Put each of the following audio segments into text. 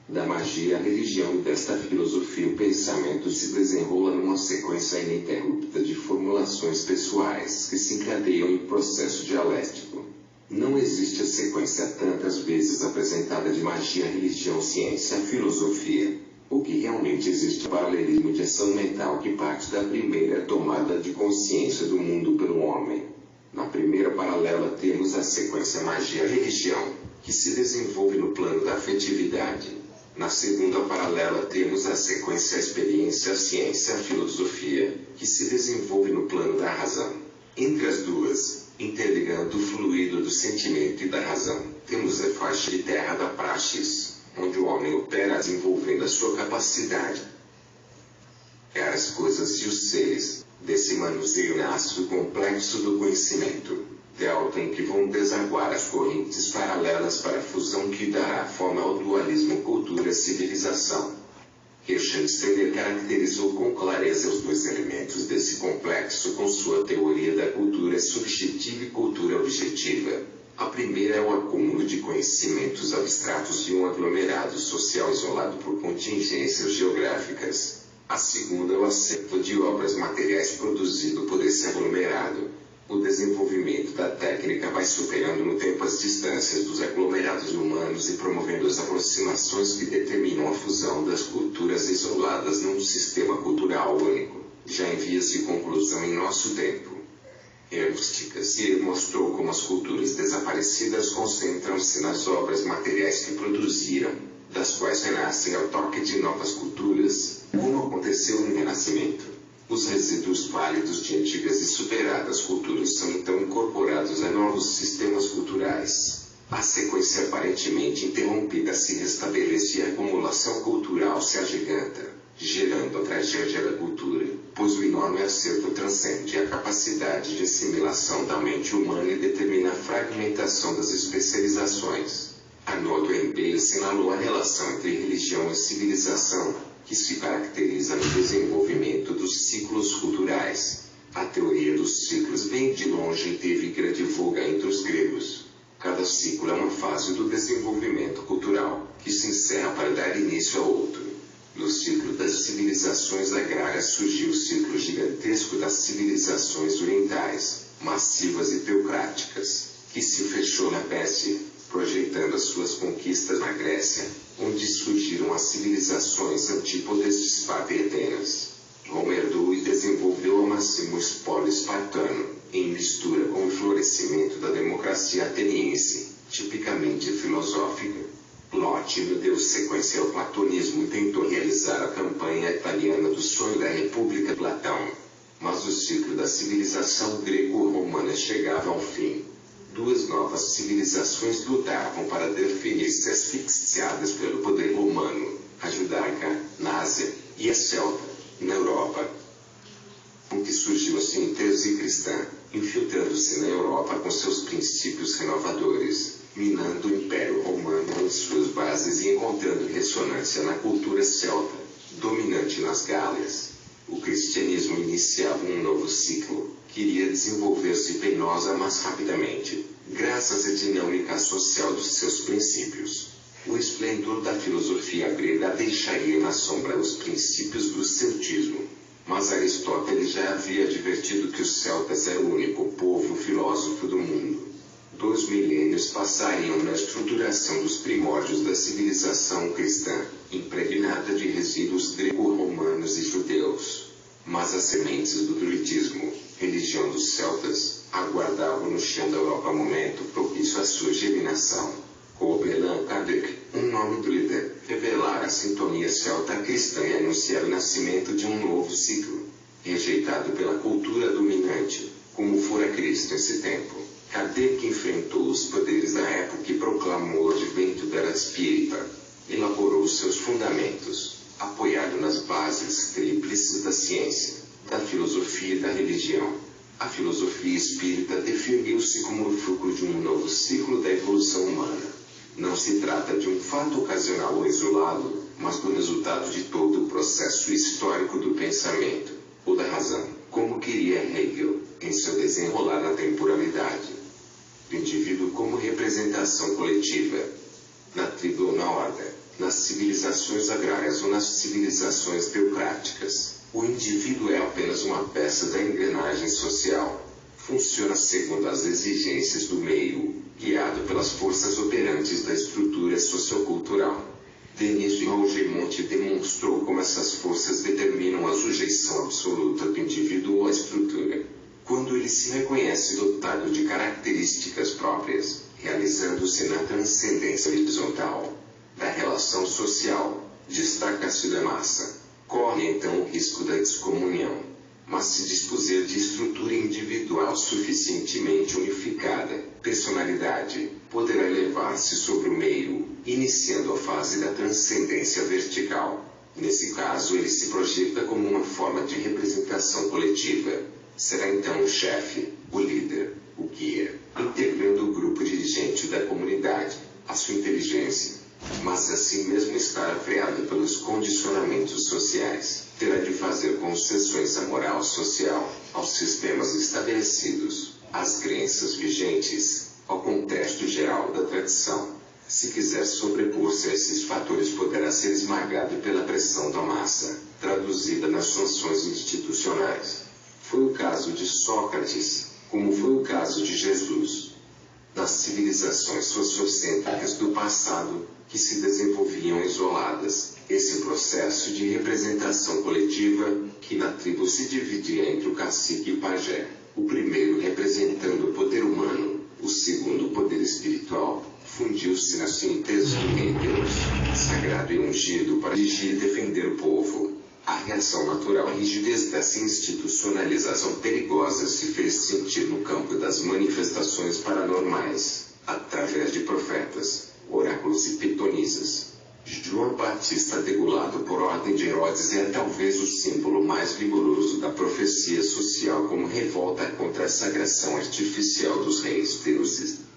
Da magia à religião e desta filosofia o pensamento se desenrola numa sequência ininterrupta de formulações pessoais que se encadeiam em processo dialético. Não existe a sequência tantas vezes apresentada de magia, religião, ciência, filosofia. O que realmente existe é o paralelismo de ação mental que parte da primeira tomada de consciência do mundo pelo homem. Na primeira paralela temos a sequência magia-religião, que se desenvolve no plano da afetividade. Na segunda paralela temos a sequência experiência-ciência-filosofia, que se desenvolve no plano da razão. Entre as duas, interligando o fluido do sentimento e da razão, temos a faixa de terra da praxis, onde o homem opera desenvolvendo a sua capacidade. As coisas e os seres, desse manuseio nasce o complexo do conhecimento, delta em que vão desaguar as correntes paralelas para a fusão que dará forma ao dualismo cultura-civilização. Kirchner caracterizou com clareza os dois elementos desse complexo com sua teoria da cultura subjetiva e cultura objetiva. A primeira é o acúmulo de conhecimentos abstratos de um aglomerado social isolado por contingências geográficas. A segunda é o acervo de obras materiais produzido por esse aglomerado. O desenvolvimento da técnica vai superando no tempo as distâncias dos aglomerados humanos e promovendo as aproximações que determinam a fusão das culturas isoladas num sistema cultural único, já em vias de conclusão em nosso tempo. Ernst Cassirer mostrou como as culturas desaparecidas concentram-se nas obras materiais que produziram, das quais renascem ao toque de novas culturas, como aconteceu no Renascimento. Os resíduos válidos de antigas e superadas culturas são então incorporados a novos sistemas culturais. A sequência aparentemente interrompida se restabelece e a acumulação cultural se agiganta, gerando a tragédia da cultura, pois o enorme acervo transcende a capacidade de assimilação da mente humana e determina a fragmentação das especializações. Arnold Toynbee assinalou a relação entre religião e civilização, que se caracteriza no desenvolvimento dos ciclos culturais. A teoria dos ciclos vem de longe e teve grande voga entre os gregos. Cada ciclo é uma fase do desenvolvimento cultural, que se encerra para dar início a outro. No ciclo das civilizações agrárias surgiu o ciclo gigantesco das civilizações orientais, massivas e teocráticas, que se fechou na Pérsia, projetando as suas conquistas na Grécia, onde surgiram as civilizações antípodas de Esparta e Atenas. Roma herdou e desenvolveu ao máximo o espólio espartano, em mistura com o florescimento da democracia ateniense, tipicamente filosófica. Plotino deu sequência ao platonismo e tentou realizar a campanha italiana do sonho da República de Platão. Mas o ciclo da civilização greco-romana chegava ao fim. Duas novas civilizações lutavam para definir-se asfixiadas pelo poder romano, a judaica, na Ásia, e a celta, na Europa. Com que surgiu a síntese cristã, infiltrando-se na Europa com seus princípios renovadores, minando o Império Romano em suas bases e encontrando ressonância na cultura celta, dominante nas Gálias. O cristianismo iniciava um novo ciclo, queria desenvolver-se penosa mas rapidamente, graças à dinâmica social dos seus princípios. O esplendor da filosofia grega deixaria na sombra os princípios do celtismo. Mas Aristóteles já havia advertido que os celtas eram o único povo filósofo do mundo. 2 milênios passariam na estruturação dos primórdios da civilização cristã, impregnada de resíduos greco-romanos e judeus. Mas as sementes do druidismo, religião dos celtas, aguardavam no chão da Europa momento propício à sua germinação. Allan Kardec, um nome druida, revelara a sintonia celta-cristã e anunciar o nascimento de um novo ciclo. Rejeitado pela cultura dominante, como fora Cristo esse tempo, Kardec enfrentou os poderes da época e proclamou o advento da era espírita. Elaborou seus fundamentos, apoiado nas bases tríplices da ciência, da filosofia e da religião. A filosofia espírita definiu-se como o fulcro de um novo ciclo da evolução humana. Não se trata de um fato ocasional ou isolado, mas do resultado de todo o processo histórico do pensamento, ou da razão, como queria Hegel, em seu desenrolar na temporalidade. O indivíduo como representação coletiva. Na tribo ou na ordem, Nas civilizações agrárias ou nas civilizações teocráticas, o indivíduo é apenas uma peça da engrenagem social. Funciona segundo as exigências do meio, guiado pelas forças operantes da estrutura sociocultural. Denis de Rougemont demonstrou como essas forças determinam a sujeição absoluta do indivíduo à estrutura. Quando ele se reconhece dotado de características próprias, realizando-se na transcendência horizontal da relação social, destaca-se da massa. Corre então o risco da excomunhão. Mas se dispuser de estrutura individual suficientemente unificada, personalidade, poderá elevar-se sobre o meio, iniciando a fase da transcendência vertical. Nesse caso ele se projeta como uma forma de representação coletiva. Será então o chefe, o líder, o guia, integrando o grupo dirigente da comunidade, a sua inteligência. Mas assim mesmo estará freado pelos condicionamentos sociais. Terá de fazer concessões à moral social, aos sistemas estabelecidos, às crenças vigentes, ao contexto geral da tradição. Se quiser sobrepor-se a esses fatores, poderá ser esmagado pela pressão da massa, traduzida nas sanções institucionais. Foi o caso de Sócrates, como foi o caso de Jesus. Das civilizações sociocêntricas do passado, que se desenvolviam isoladas, esse processo de representação coletiva, que na tribo se dividia entre o cacique e o pajé, o primeiro representando o poder humano, o segundo o poder espiritual, fundiu-se na síntese em Deus, sagrado e ungido para dirigir e defender o povo. A reação natural à rigidez dessa institucionalização perigosa se fez sentir no campo das manifestações paranormais, através de profetas, oráculos e pitonisas. João Batista, degolado por ordem de Herodes, é talvez o símbolo mais vigoroso da profecia social como revolta contra a sagração artificial dos reis deuses.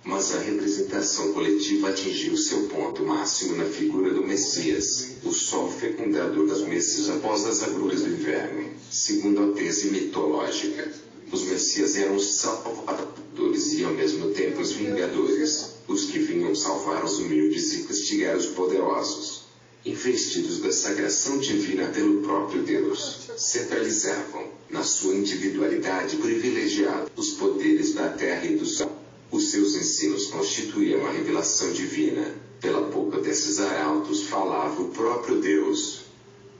Mas a representação coletiva atingiu seu ponto máximo na figura do Messias, o sol fecundador das meses após as agruras do inverno. Segundo a tese mitológica, os Messias eram os salvadores e ao mesmo tempo os vingadores, os que vinham salvar os humildes e castigar os poderosos. Investidos da sagração divina pelo próprio Deus, centralizavam, na sua individualidade privilegiada, os poderes da terra e do céu. Os seus ensinos constituíam a revelação divina. Pela boca desses arautos falava o próprio Deus.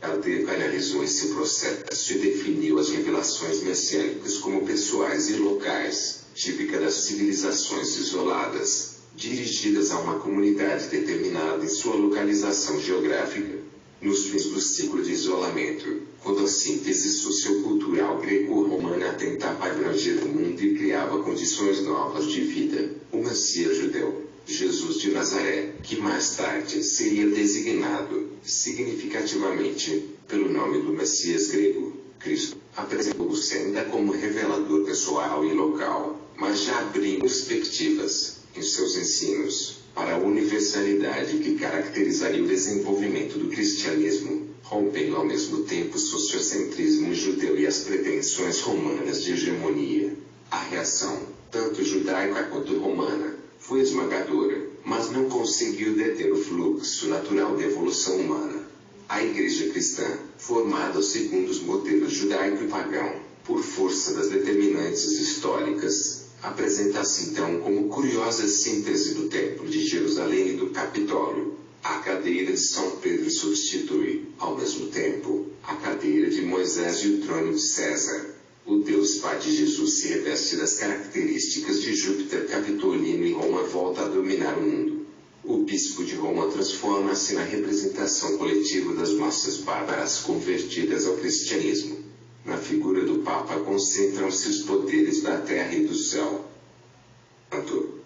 Kardec analisou esse processo e definiu as revelações messiânicas como pessoais e locais, típica das civilizações isoladas, dirigidas a uma comunidade determinada em sua localização geográfica. Nos fins do ciclo de isolamento, quando a síntese sociocultural greco-romana tentava abranger o mundo e criava condições novas de vida, o Messias judeu, Jesus de Nazaré, que mais tarde seria designado, significativamente, pelo nome do Messias grego, Cristo, apresentou-se ainda como revelador pessoal e local, mas já abrindo perspectivas, em seus ensinos, para a universalidade que caracterizaria o desenvolvimento do cristianismo, rompendo ao mesmo tempo o sociocentrismo judeu e as pretensões romanas de hegemonia. A reação, tanto judaica quanto romana, foi esmagadora, mas não conseguiu deter o fluxo natural da evolução humana. A Igreja cristã, formada segundo os modelos judaico e pagão, por força das determinantes históricas, apresenta-se então como curiosa síntese do Templo de Jerusalém e do Capitólio. A cadeira de São Pedro substitui, ao mesmo tempo, a cadeira de Moisés e o trono de César. O Deus Pai de Jesus se reveste das características de Júpiter Capitolino e Roma volta a dominar o mundo. O bispo de Roma transforma-se na representação coletiva das massas bárbaras convertidas ao cristianismo. Na figura do Papa concentram-se os poderes da terra e do céu.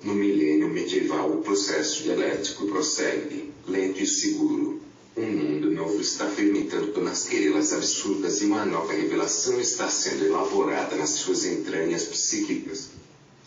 No milênio medieval o processo dialético prossegue, lento e seguro. Um mundo novo está fermentando nas querelas absurdas e uma nova revelação está sendo elaborada nas suas entranhas psíquicas.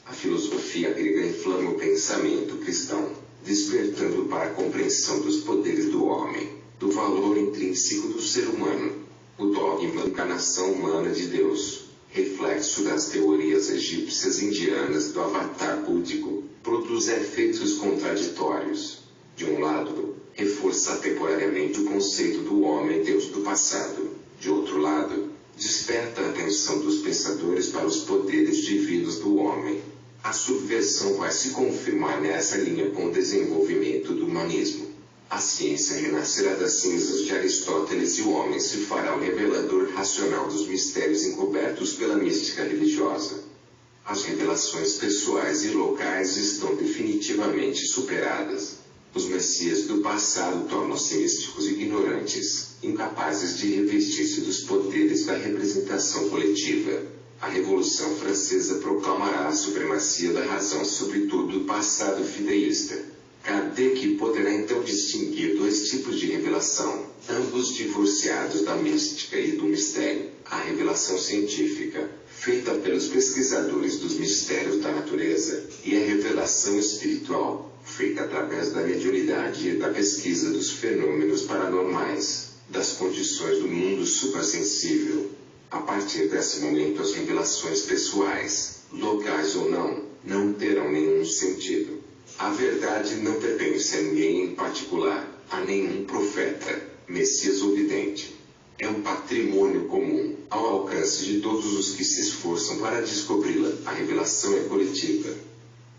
A filosofia grega inflama o pensamento cristão, despertando para a compreensão dos poderes do homem, do valor intrínseco do ser humano. O dogma da encarnação humana de Deus, reflexo das teorias egípcias e indianas do avatar búdico, produz efeitos contraditórios. De um lado, reforça reforça temporariamente o conceito do homem-deus do passado. De outro lado, desperta a atenção dos pensadores para os poderes divinos do homem. A subversão vai se confirmar nessa linha com o desenvolvimento do humanismo. A ciência renascerá das cinzas de Aristóteles e o homem se fará o revelador racional dos mistérios encobertos pela mística religiosa. As revelações pessoais e locais estão definitivamente superadas. Os messias do passado tornam-se místicos e ignorantes, incapazes de revestir-se dos poderes da representação coletiva. A Revolução Francesa proclamará a supremacia da razão sobre todo o passado fideísta. Kardec poderá então distinguir dois tipos de revelação, ambos divorciados da mística e do mistério: a revelação científica, feita pelos pesquisadores dos mistérios da natureza, e a revelação espiritual, feita através da mediunidade e da pesquisa dos fenômenos paranormais, das condições do mundo suprassensível. A partir desse momento, as revelações pessoais, locais ou não terão nenhum sentido. A verdade não pertence a ninguém em particular, a nenhum profeta, messias ou vidente. É um patrimônio comum, ao alcance de todos os que se esforçam para descobri-la. A revelação é coletiva.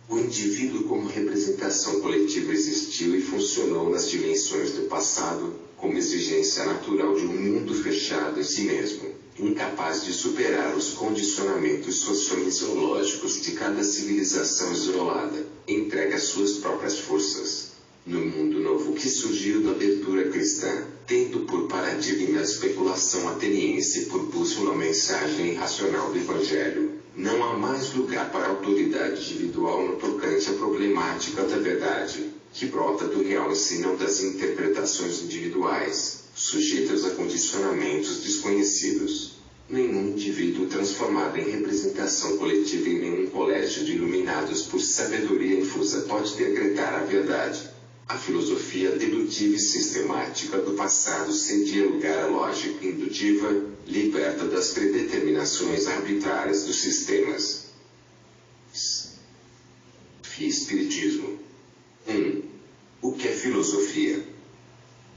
O indivíduo como representação coletiva existiu e funcionou nas dimensões do passado, como exigência natural de um mundo fechado em si mesmo, incapaz de superar os condicionamentos sociomisiológicos de cada civilização isolada, entregue às suas próprias forças. No mundo novo que surgiu da abertura cristã, tendo por paradigma a especulação ateniense e por bússola a mensagem irracional do Evangelho, não há mais lugar para a autoridade individual no tocante à problemática da verdade, que brota do real e se não das interpretações individuais, sujeitas a condicionamentos desconhecidos. Nenhum indivíduo transformado em representação coletiva em nenhum colégio de iluminados por sabedoria infusa pode decretar a verdade. A filosofia dedutiva e sistemática do passado cedia lugar à lógica indutiva, liberta das predeterminações arbitrárias dos sistemas. Espiritismo. 1. O que é filosofia?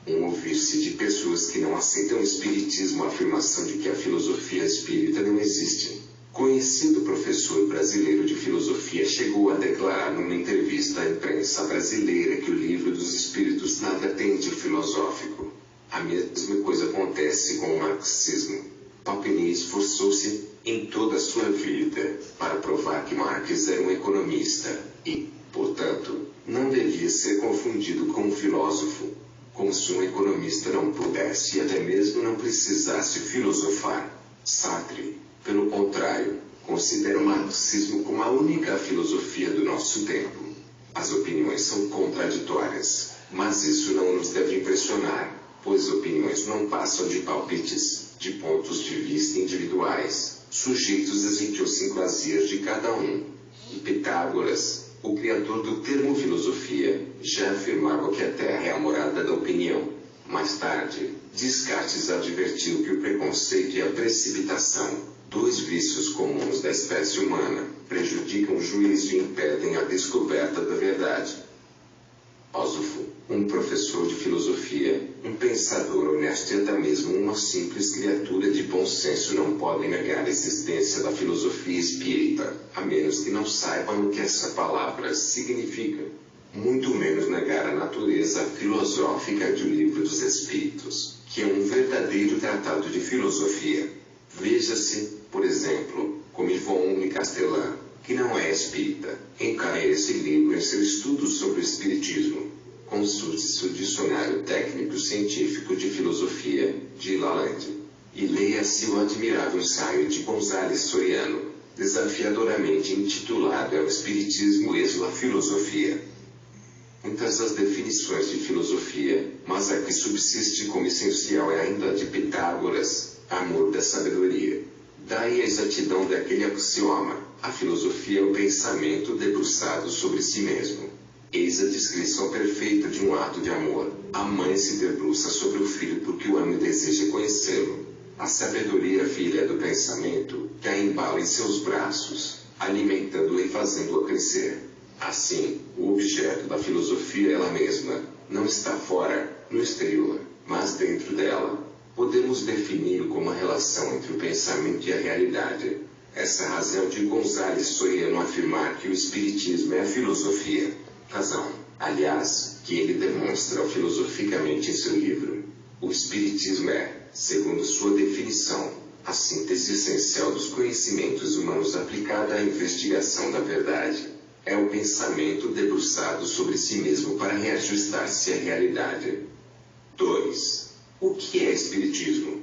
Ouvir-se de pessoas que não aceitam o espiritismo a afirmação de que a filosofia espírita não existe. Conhecido professor brasileiro de filosofia chegou a declarar numa entrevista à imprensa brasileira que o livro dos espíritos nada tem de filosófico. A mesma coisa acontece com o marxismo. Paupini esforçou-se, em toda a sua vida, para provar que Marx era um economista, e, portanto, não devia ser confundido com um filósofo. Como se um economista não pudesse e até mesmo não precisasse filosofar. Sartre, pelo contrário, considera o marxismo como a única filosofia do nosso tempo. As opiniões são contraditórias, mas isso não nos deve impressionar, pois opiniões não passam de palpites, de pontos de vista individuais, sujeitos às idiosincrasias de cada um. E Pitágoras, o criador do termo filosofia, já afirmava que a Terra é a morada da opinião. Mais tarde, Descartes advertiu que o preconceito e a precipitação, dois vícios comuns da espécie humana, prejudicam o juízo e impedem a descoberta da verdade. Filósofo, um professor de filosofia, um pensador honesto e até mesmo uma simples criatura de bom senso não podem negar a existência da filosofia espírita, a menos que não saibam o que essa palavra significa. Muito menos negar a natureza filosófica de O Livro dos Espíritos, que é um verdadeiro tratado de filosofia. Veja-se, por exemplo, como Ivone Castelan, que não é espírita, encara esse livro em seu estudo sobre o espiritismo. Consulte-se o Dicionário Técnico Científico de Filosofia, de Lalande, e leia-se o admirável ensaio de González Soriano, desafiadoramente intitulado É o Espiritismo e a Filosofia. Muitas as definições de filosofia, mas a que subsiste como essencial é ainda a de Pitágoras, amor da sabedoria. Daí a exatidão daquele axioma: a filosofia é o pensamento debruçado sobre si mesmo. Eis a descrição perfeita de um ato de amor. A mãe se debruça sobre o filho porque o ama e deseja conhecê-lo. A sabedoria filha do pensamento, que a embala em seus braços, alimentando-a e fazendo-a crescer. Assim, o objeto da filosofia é ela mesma, não está fora, no exterior, mas dentro dela. Podemos definir como a relação entre o pensamento e a realidade. Essa razão de González Soriano afirmar que o Espiritismo é a filosofia. Razão, aliás, que ele demonstra filosoficamente em seu livro. O Espiritismo é, segundo sua definição, a síntese essencial dos conhecimentos humanos aplicada à investigação da verdade. É o pensamento debruçado sobre si mesmo para reajustar-se à realidade. 2. O que é Espiritismo?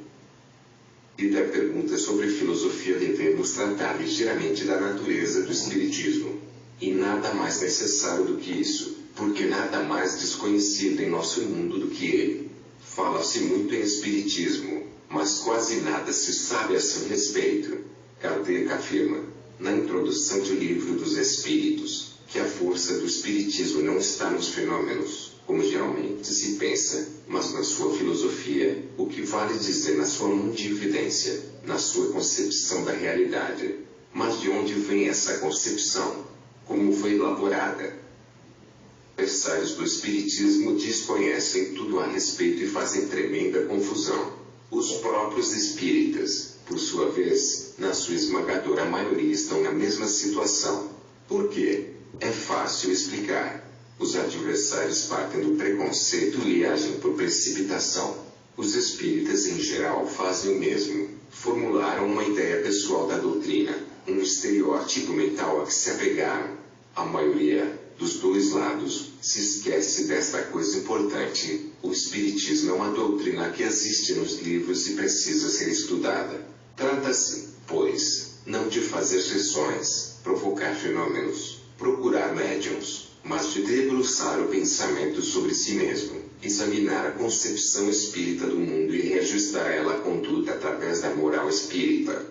E da pergunta sobre filosofia devemos tratar ligeiramente da natureza do Espiritismo. E nada mais necessário do que isso, porque nada mais desconhecido em nosso mundo do que ele. Fala-se muito em Espiritismo, mas quase nada se sabe a seu respeito. Kardec afirma, na introdução do Livro dos Espíritos, que a força do Espiritismo não está nos fenômenos, como geralmente se pensa, mas na sua filosofia, o que vale dizer na sua mundividência, na sua concepção da realidade. Mas de onde vem essa concepção? Como foi elaborada? Adversários do Espiritismo desconhecem tudo a respeito e fazem tremenda confusão. Os próprios espíritas, por sua vez, na sua esmagadora maioria estão na mesma situação. Por quê? É fácil explicar. Os adversários partem do preconceito e agem por precipitação. Os espíritas em geral fazem o mesmo. Formularam uma ideia pessoal da doutrina, um estereótipo mental a que se apegaram. A maioria, dos dois lados, se esquece desta coisa importante. O Espiritismo é uma doutrina que existe nos livros e precisa ser estudada. Trata-se, pois, não de fazer sessões, provocar fenômenos, procurar médiuns, mas de debruçar o pensamento sobre si mesmo, examinar a concepção espírita do mundo e reajustar ela à conduta através da moral espírita.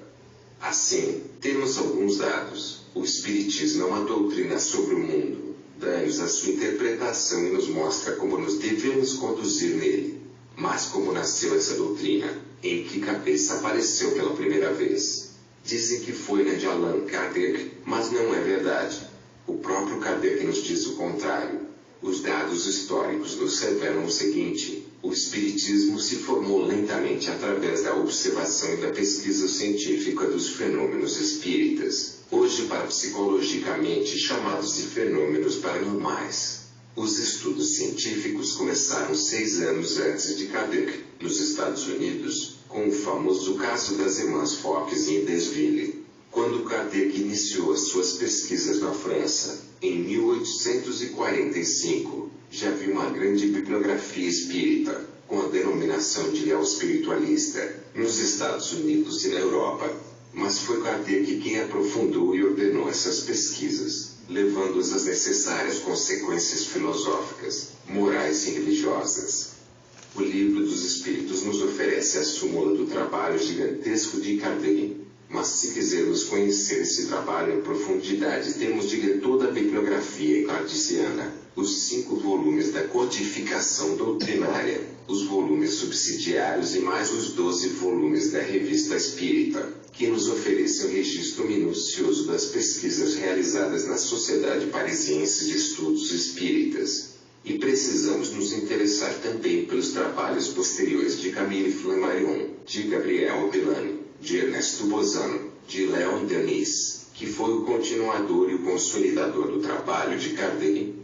Assim, temos alguns dados. O Espiritismo é uma doutrina sobre o mundo. Dá-nos a sua interpretação e nos mostra como nos devemos conduzir nele. Mas como nasceu essa doutrina? Em que cabeça apareceu pela primeira vez? Dizem que foi na de Allan Kardec, mas não é verdade. O próprio Kardec nos diz o contrário. Os dados históricos nos revelam o seguinte: o Espiritismo se formou lentamente através da observação e da pesquisa científica dos fenômenos espíritas, hoje parapsicologicamente chamados de fenômenos paranormais. Os estudos científicos começaram 6 anos antes de Kardec, nos Estados Unidos, com o famoso caso das irmãs Fox em Desville. Quando Kardec iniciou as suas pesquisas na França, em 1845, já havia uma grande bibliografia espírita, com a denominação de espiritualista, nos Estados Unidos e na Europa. Mas foi Kardec quem aprofundou e ordenou essas pesquisas, levando-as às necessárias consequências filosóficas, morais e religiosas. O Livro dos Espíritos nos oferece a súmula do trabalho gigantesco de Kardec. Mas se quisermos conhecer esse trabalho em profundidade, temos de ler toda a bibliografia kardeciana, os 5 volumes da codificação doutrinária, os volumes subsidiários e mais os 12 volumes da Revista Espírita, que nos oferecem o registro minucioso das pesquisas realizadas na Sociedade Parisiense de Estudos Espíritas. E precisamos nos interessar também pelos trabalhos posteriores de Camille Flammarion, de Gabriel Bellani, de Ernesto Bozano, de Leon Denis, que foi o continuador e o consolidador do trabalho de Kardec.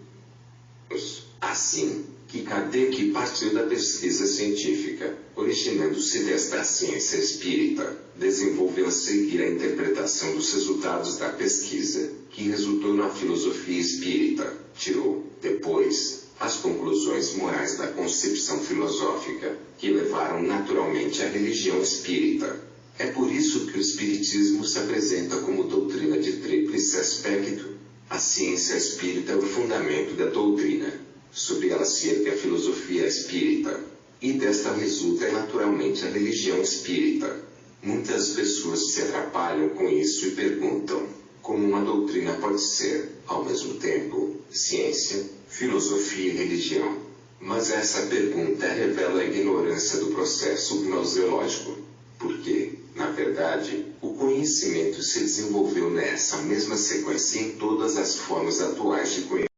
Assim, que Kardec partiu da pesquisa científica, originando-se desta ciência espírita, desenvolveu a seguir a interpretação dos resultados da pesquisa, que resultou na filosofia espírita, tirou, depois, as conclusões morais da concepção filosófica, que levaram naturalmente à religião espírita. É por isso que o Espiritismo se apresenta como doutrina de tríplice aspecto. A ciência espírita é o fundamento da doutrina. Sobre ela se ergue a filosofia espírita. E desta resulta naturalmente a religião espírita. Muitas pessoas se atrapalham com isso e perguntam: como uma doutrina pode ser, ao mesmo tempo, ciência, filosofia e religião? Mas essa pergunta revela a ignorância do processo gnoseológico. Por quê? Na verdade, o conhecimento se desenvolveu nessa mesma sequência em todas as formas atuais de conhecimento.